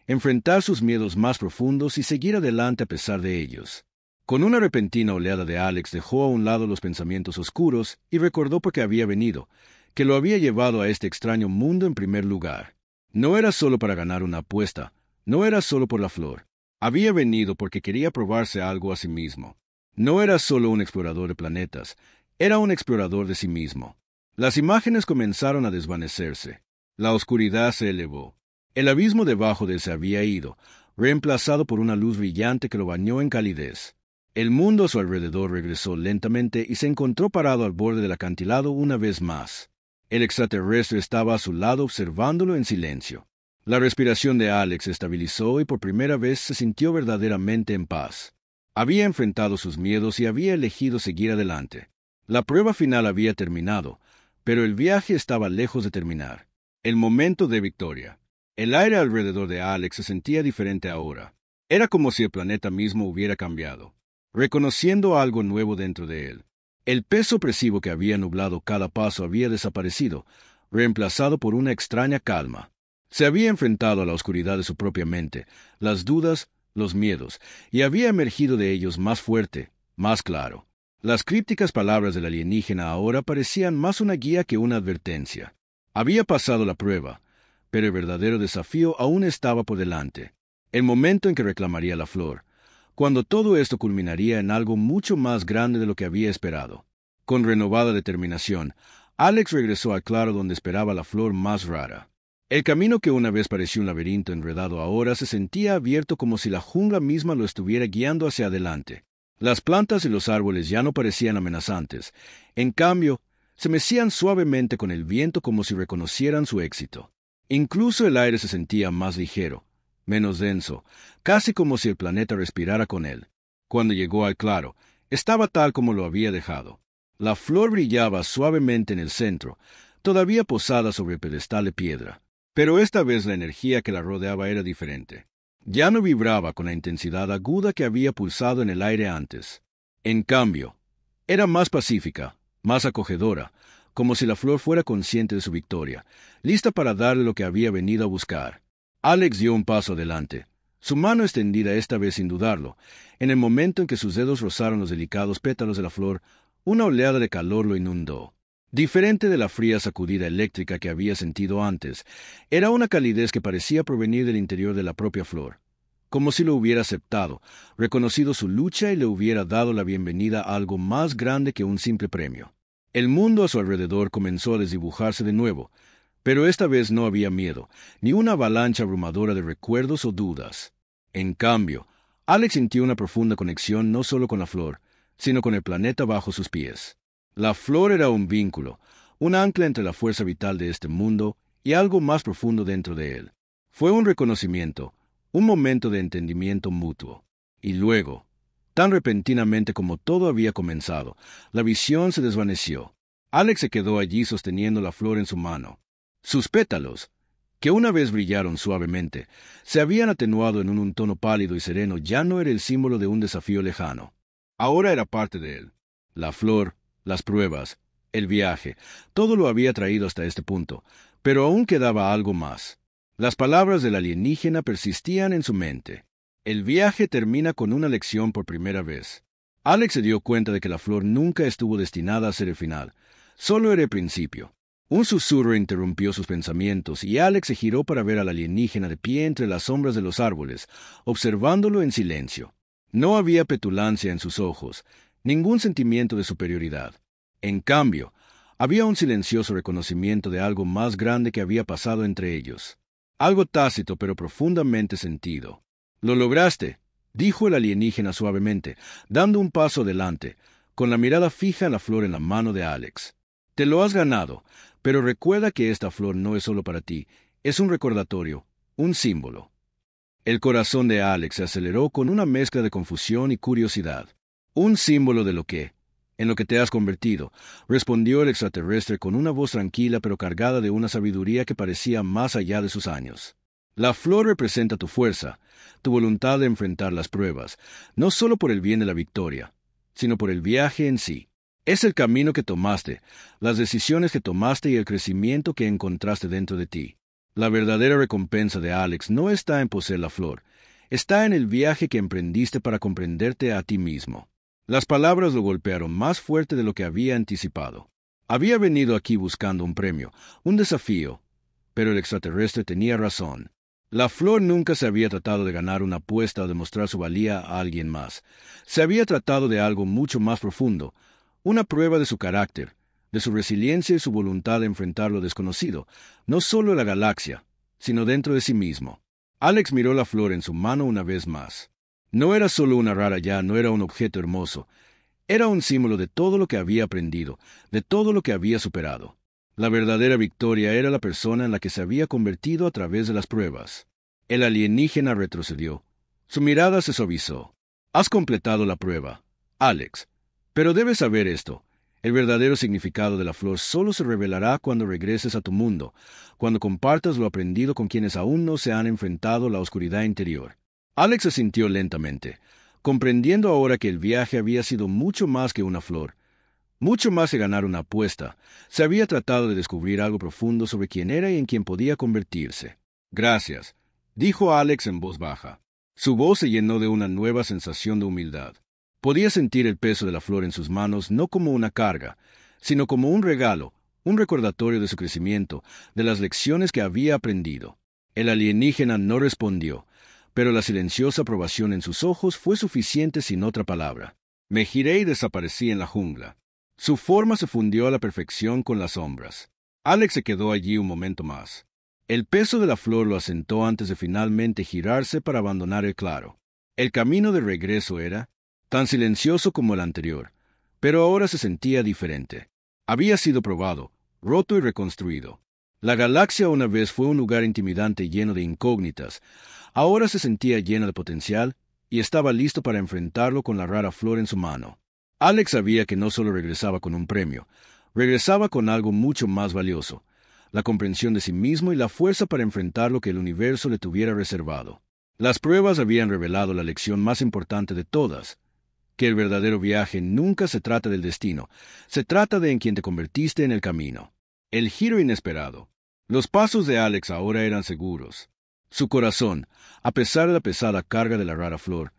Speaker 1: enfrentar sus miedos más profundos y seguir adelante a pesar de ellos. Con una repentina oleada de Alex dejó a un lado los pensamientos oscuros y recordó por qué había venido, que lo había llevado a este extraño mundo en primer lugar. No era solo para ganar una apuesta, no era solo por la flor. Había venido porque quería probarse algo a sí mismo. No era solo un explorador de planetas, era un explorador de sí mismo. Las imágenes comenzaron a desvanecerse. La oscuridad se elevó. El abismo debajo de él se había ido, reemplazado por una luz brillante que lo bañó en calidez. El mundo a su alrededor regresó lentamente y se encontró parado al borde del acantilado una vez más. El extraterrestre estaba a su lado observándolo en silencio. La respiración de Alex se estabilizó y por primera vez se sintió verdaderamente en paz. Había enfrentado sus miedos y había elegido seguir adelante. La prueba final había terminado, pero el viaje estaba lejos de terminar. El momento de victoria. El aire alrededor de Alex se sentía diferente ahora. Era como si el planeta mismo hubiera cambiado, reconociendo algo nuevo dentro de él. El peso opresivo que había nublado cada paso había desaparecido, reemplazado por una extraña calma. Se había enfrentado a la oscuridad de su propia mente, las dudas, los miedos, y había emergido de ellos más fuerte, más claro. Las crípticas palabras del alienígena ahora parecían más una guía que una advertencia. Había pasado la prueba, pero el verdadero desafío aún estaba por delante. El momento en que reclamaría la flor, cuando todo esto culminaría en algo mucho más grande de lo que había esperado. Con renovada determinación, Alex regresó al claro donde esperaba la flor más rara. El camino que una vez parecía un laberinto enredado ahora se sentía abierto como si la jungla misma lo estuviera guiando hacia adelante. Las plantas y los árboles ya no parecían amenazantes. En cambio, se mecían suavemente con el viento como si reconocieran su éxito. Incluso el aire se sentía más ligero, menos denso, casi como si el planeta respirara con él. Cuando llegó al claro, estaba tal como lo había dejado. La flor brillaba suavemente en el centro, todavía posada sobre el pedestal de piedra. Pero esta vez la energía que la rodeaba era diferente. Ya no vibraba con la intensidad aguda que había pulsado en el aire antes. En cambio, era más pacífica, más acogedora, como si la flor fuera consciente de su victoria, lista para darle lo que había venido a buscar. Alex dio un paso adelante, su mano extendida esta vez sin dudarlo. En el momento en que sus dedos rozaron los delicados pétalos de la flor, una oleada de calor lo inundó. Diferente de la fría sacudida eléctrica que había sentido antes, era una calidez que parecía provenir del interior de la propia flor, como si lo hubiera aceptado, reconocido su lucha y le hubiera dado la bienvenida a algo más grande que un simple premio. El mundo a su alrededor comenzó a desdibujarse de nuevo, pero esta vez no había miedo, ni una avalancha abrumadora de recuerdos o dudas. En cambio, Alex sintió una profunda conexión no solo con la flor, sino con el planeta bajo sus pies. La flor era un vínculo, un ancla entre la fuerza vital de este mundo y algo más profundo dentro de él. Fue un reconocimiento, un momento de entendimiento mutuo. Y luego, tan repentinamente como todo había comenzado, la visión se desvaneció. Alex se quedó allí sosteniendo la flor en su mano. Sus pétalos, que una vez brillaron suavemente, se habían atenuado en un tono pálido y sereno. Ya no era el símbolo de un desafío lejano. Ahora era parte de él. La flor, las pruebas, el viaje, todo lo había traído hasta este punto, pero aún quedaba algo más. Las palabras del alienígena persistían en su mente. El viaje termina con una lección por primera vez. Alex se dio cuenta de que la flor nunca estuvo destinada a ser el final, solo era el principio. Un susurro interrumpió sus pensamientos y Alex se giró para ver al alienígena de pie entre las sombras de los árboles, observándolo en silencio. No había petulancia en sus ojos, ningún sentimiento de superioridad. En cambio, había un silencioso reconocimiento de algo más grande que había pasado entre ellos. Algo tácito pero profundamente sentido. «Lo lograste», dijo el alienígena suavemente, dando un paso adelante, con la mirada fija en la flor en la mano de Alex. «Te lo has ganado, pero recuerda que esta flor no es solo para ti, es un recordatorio, un símbolo». El corazón de Alex se aceleró con una mezcla de confusión y curiosidad. «¿Un símbolo de lo qué? En lo que te has convertido», respondió el extraterrestre con una voz tranquila pero cargada de una sabiduría que parecía más allá de sus años. «La flor representa tu fuerza, tu voluntad de enfrentar las pruebas, no solo por el bien de la victoria, sino por el viaje en sí. Es el camino que tomaste, las decisiones que tomaste y el crecimiento que encontraste dentro de ti. La verdadera recompensa de Alex no está en poseer la flor, está en el viaje que emprendiste para comprenderte a ti mismo». Las palabras lo golpearon más fuerte de lo que había anticipado. Había venido aquí buscando un premio, un desafío, pero el extraterrestre tenía razón. La flor nunca se había tratado de ganar una apuesta o demostrar su valía a alguien más. Se había tratado de algo mucho más profundo, una prueba de su carácter, de su resiliencia y su voluntad de enfrentar lo desconocido, no solo en la galaxia, sino dentro de sí mismo. Alex miró la flor en su mano una vez más. No era solo una rara ya, no era un objeto hermoso. Era un símbolo de todo lo que había aprendido, de todo lo que había superado. La verdadera victoria era la persona en la que se había convertido a través de las pruebas. El alienígena retrocedió. Su mirada se suavizó. «Has completado la prueba, Alex. Pero debes saber esto. El verdadero significado de la flor solo se revelará cuando regreses a tu mundo, cuando compartas lo aprendido con quienes aún no se han enfrentado a la oscuridad interior». Alex se sintió lentamente, comprendiendo ahora que el viaje había sido mucho más que una flor, mucho más que ganar una apuesta. Se había tratado de descubrir algo profundo sobre quién era y en quién podía convertirse. «Gracias», dijo Alex en voz baja. Su voz se llenó de una nueva sensación de humildad. Podía sentir el peso de la flor en sus manos no como una carga, sino como un regalo, un recordatorio de su crecimiento, de las lecciones que había aprendido. El alienígena no respondió, pero la silenciosa aprobación en sus ojos fue suficiente sin otra palabra. Me giré y desaparecí en la jungla. Su forma se fundió a la perfección con las sombras. Alex se quedó allí un momento más. El peso de la flor lo asentó antes de finalmente girarse para abandonar el claro. El camino de regreso era tan silencioso como el anterior, pero ahora se sentía diferente. Había sido probado, roto y reconstruido. La galaxia una vez fue un lugar intimidante lleno de incógnitas. Ahora se sentía lleno de potencial y estaba listo para enfrentarlo con la rara flor en su mano. Alex sabía que no solo regresaba con un premio, regresaba con algo mucho más valioso, la comprensión de sí mismo y la fuerza para enfrentar lo que el universo le tuviera reservado. Las pruebas habían revelado la lección más importante de todas, que el verdadero viaje nunca se trata del destino, se trata de en quien te convertiste en el camino. El giro inesperado. Los pasos de Alex ahora eran seguros. Su corazón, a pesar de la pesada carga de la rara flor,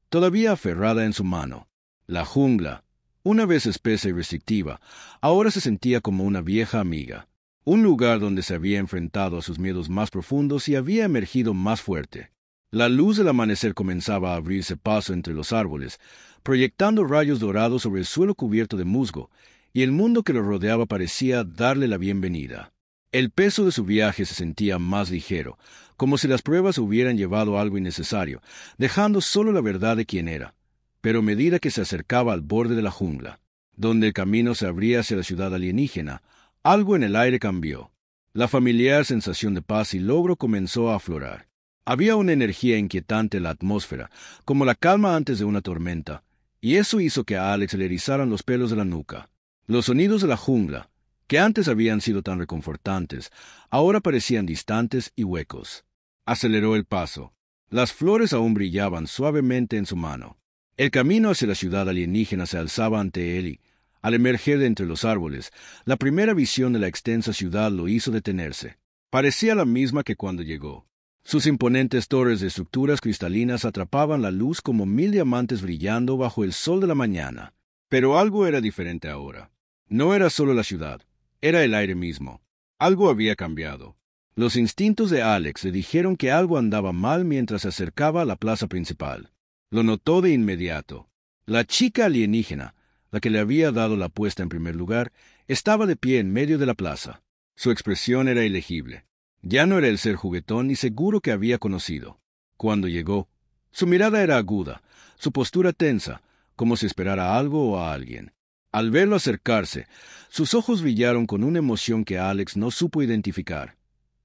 Speaker 1: todavía aferrada en su mano. La jungla, una vez espesa y restrictiva, ahora se sentía como una vieja amiga. Un lugar donde se había enfrentado a sus miedos más profundos y había emergido más fuerte. La luz del amanecer comenzaba a abrirse paso entre los árboles, proyectando rayos dorados sobre el suelo cubierto de musgo, y el mundo que lo rodeaba parecía darle la bienvenida. El peso de su viaje se sentía más ligero, como si las pruebas hubieran llevado algo innecesario, dejando solo la verdad de quién era. Pero a medida que se acercaba al borde de la jungla, donde el camino se abría hacia la ciudad alienígena, algo en el aire cambió. La familiar sensación de paz y logro comenzó a aflorar. Había una energía inquietante en la atmósfera, como la calma antes de una tormenta, y eso hizo que a Alex le erizaran los pelos de la nuca. Los sonidos de la jungla, que antes habían sido tan reconfortantes, ahora parecían distantes y huecos. Aceleró el paso. Las flores aún brillaban suavemente en su mano. El camino hacia la ciudad alienígena se alzaba ante él y, al emerger de entre los árboles, la primera visión de la extensa ciudad lo hizo detenerse. Parecía la misma que cuando llegó. Sus imponentes torres de estructuras cristalinas atrapaban la luz como 1000 diamantes brillando bajo el sol de la mañana. Pero algo era diferente ahora. No era solo la ciudad, era el aire mismo. Algo había cambiado. Los instintos de Alex le dijeron que algo andaba mal mientras se acercaba a la plaza principal. Lo notó de inmediato. La chica alienígena, la que le había dado la apuesta en primer lugar, estaba de pie en medio de la plaza. Su expresión era ilegible. Ya no era el ser juguetón ni seguro que había conocido. Cuando llegó, su mirada era aguda, su postura tensa, como si esperara algo o a alguien. Al verlo acercarse, sus ojos brillaron con una emoción que Alex no supo identificar.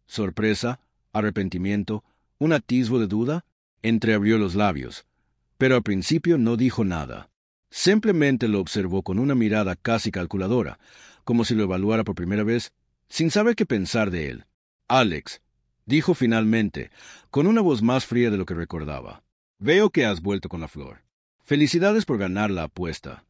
Speaker 1: Sorpresa, arrepentimiento, un atisbo de duda. Entreabrió los labios, pero al principio no dijo nada. Simplemente lo observó con una mirada casi calculadora, como si lo evaluara por primera vez, sin saber qué pensar de él. Alex, dijo finalmente, con una voz más fría de lo que recordaba. Veo que has vuelto con la flor. Felicidades por ganar la apuesta.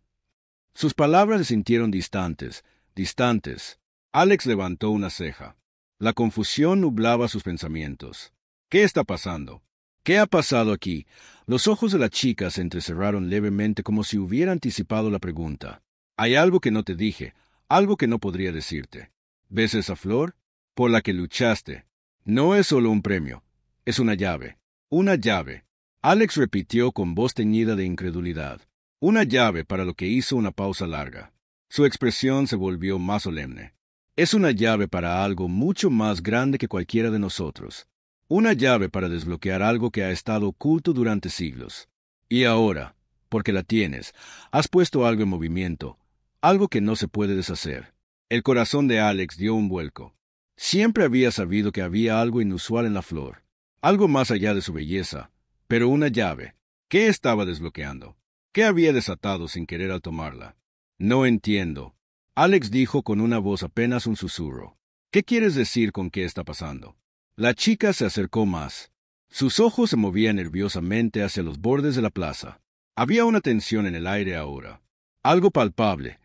Speaker 1: Sus palabras se sintieron distantes, distantes. Alex levantó una ceja. La confusión nublaba sus pensamientos. ¿Qué está pasando? ¿Qué ha pasado aquí? Los ojos de la chica se entrecerraron levemente como si hubiera anticipado la pregunta. Hay algo que no te dije, algo que no podría decirte. ¿Ves esa flor? Por la que luchaste. No es solo un premio, es una llave. Una llave. Alex repitió con voz teñida de incredulidad. Una llave para lo que hizo una pausa larga. Su expresión se volvió más solemne. Es una llave para algo mucho más grande que cualquiera de nosotros. Una llave para desbloquear algo que ha estado oculto durante siglos. Y ahora, porque la tienes, has puesto algo en movimiento, algo que no se puede deshacer. El corazón de Alex dio un vuelco. Siempre había sabido que había algo inusual en la flor, algo más allá de su belleza, pero una llave. ¿Qué estaba desbloqueando? ¿Qué había desatado sin querer al tomarla? No entiendo. Alex dijo con una voz apenas un susurro. ¿Qué quieres decir con qué está pasando? La chica se acercó más. Sus ojos se movían nerviosamente hacia los bordes de la plaza. Había una tensión en el aire ahora. Algo palpable,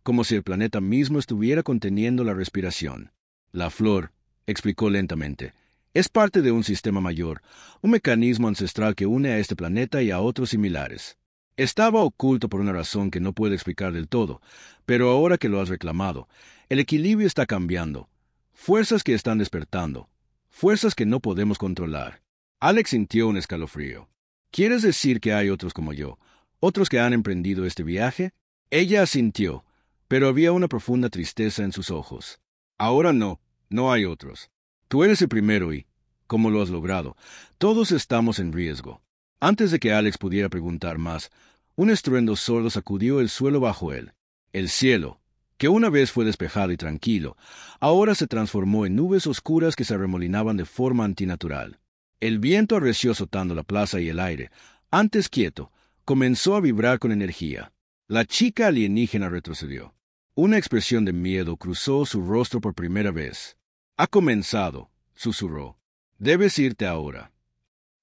Speaker 1: como si el planeta mismo estuviera conteniendo la respiración. La flor, explicó lentamente, es parte de un sistema mayor, un mecanismo ancestral que une a este planeta y a otros similares. Estaba oculto por una razón que no puedo explicar del todo, pero ahora que lo has reclamado, el equilibrio está cambiando. Fuerzas que están despertando. Fuerzas que no podemos controlar. Alex sintió un escalofrío. ¿Quieres decir que hay otros como yo? ¿Otros que han emprendido este viaje? Ella asintió, pero había una profunda tristeza en sus ojos. Ahora no hay otros. Tú eres el primero y, como lo has logrado, todos estamos en riesgo. Antes de que Alex pudiera preguntar más, un estruendo sordo sacudió el suelo bajo él. El cielo, que una vez fue despejado y tranquilo, ahora se transformó en nubes oscuras que se arremolinaban de forma antinatural. El viento arreció azotando la plaza y el aire, antes quieto, comenzó a vibrar con energía. La chica alienígena retrocedió. Una expresión de miedo cruzó su rostro por primera vez. Ha comenzado, susurró. Debes irte ahora.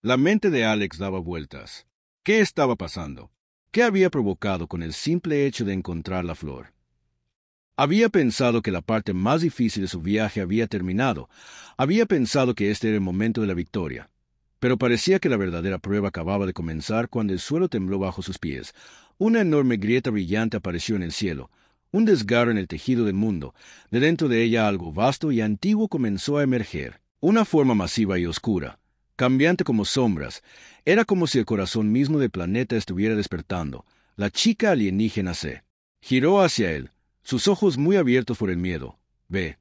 Speaker 1: La mente de Alex daba vueltas. ¿Qué estaba pasando? ¿Qué había provocado con el simple hecho de encontrar la flor? Había pensado que la parte más difícil de su viaje había terminado. Había pensado que este era el momento de la victoria. Pero parecía que la verdadera prueba acababa de comenzar cuando el suelo tembló bajo sus pies. Una enorme grieta brillante apareció en el cielo, un desgarro en el tejido del mundo. De dentro de ella algo vasto y antiguo comenzó a emerger. Una forma masiva y oscura, cambiante como sombras. Era como si el corazón mismo del planeta estuviera despertando. La chica alienígena se giró hacia él, sus ojos muy abiertos por el miedo. Ve,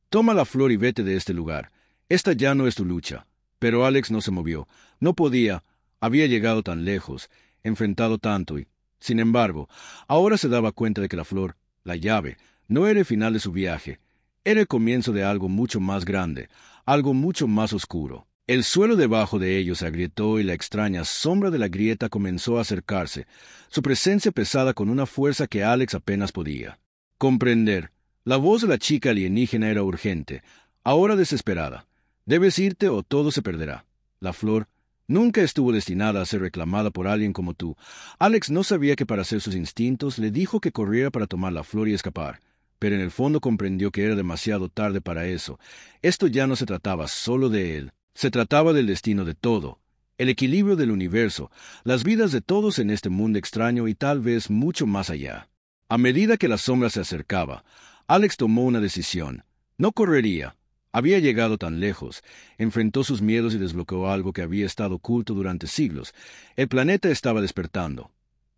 Speaker 1: toma la flor y vete de este lugar. Esta ya no es tu lucha. Pero Alex no se movió. No podía. Había llegado tan lejos, enfrentado tanto y, sin embargo, ahora se daba cuenta de que la flor, la llave, no era el final de su viaje. Era el comienzo de algo mucho más grande, algo mucho más oscuro. El suelo debajo de ellos se agrietó y la extraña sombra de la grieta comenzó a acercarse, su presencia pesada con una fuerza que Alex apenas podía comprender. La voz de la chica alienígena era urgente, ahora desesperada. Debes irte o todo se perderá. La flor nunca estuvo destinada a ser reclamada por alguien como tú. Alex no sabía que para hacer sus instintos le dijo que corriera para tomar la flor y escapar, pero en el fondo comprendió que era demasiado tarde para eso. Esto ya no se trataba solo de él, se trataba del destino de todo, el equilibrio del universo, las vidas de todos en este mundo extraño y tal vez mucho más allá. A medida que la sombra se acercaba, Alex tomó una decisión. No correría. Había llegado tan lejos, enfrentó sus miedos y desbloqueó algo que había estado oculto durante siglos. El planeta estaba despertando.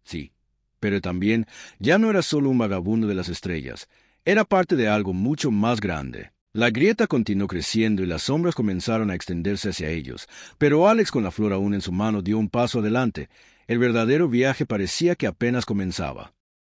Speaker 1: Sí, pero también ya no era solo un vagabundo de las estrellas, era parte de algo mucho más grande. La grieta continuó creciendo y las sombras comenzaron a extenderse hacia ellos, pero Alex con la flor aún en su mano dio un paso adelante. El verdadero viaje parecía que apenas comenzaba.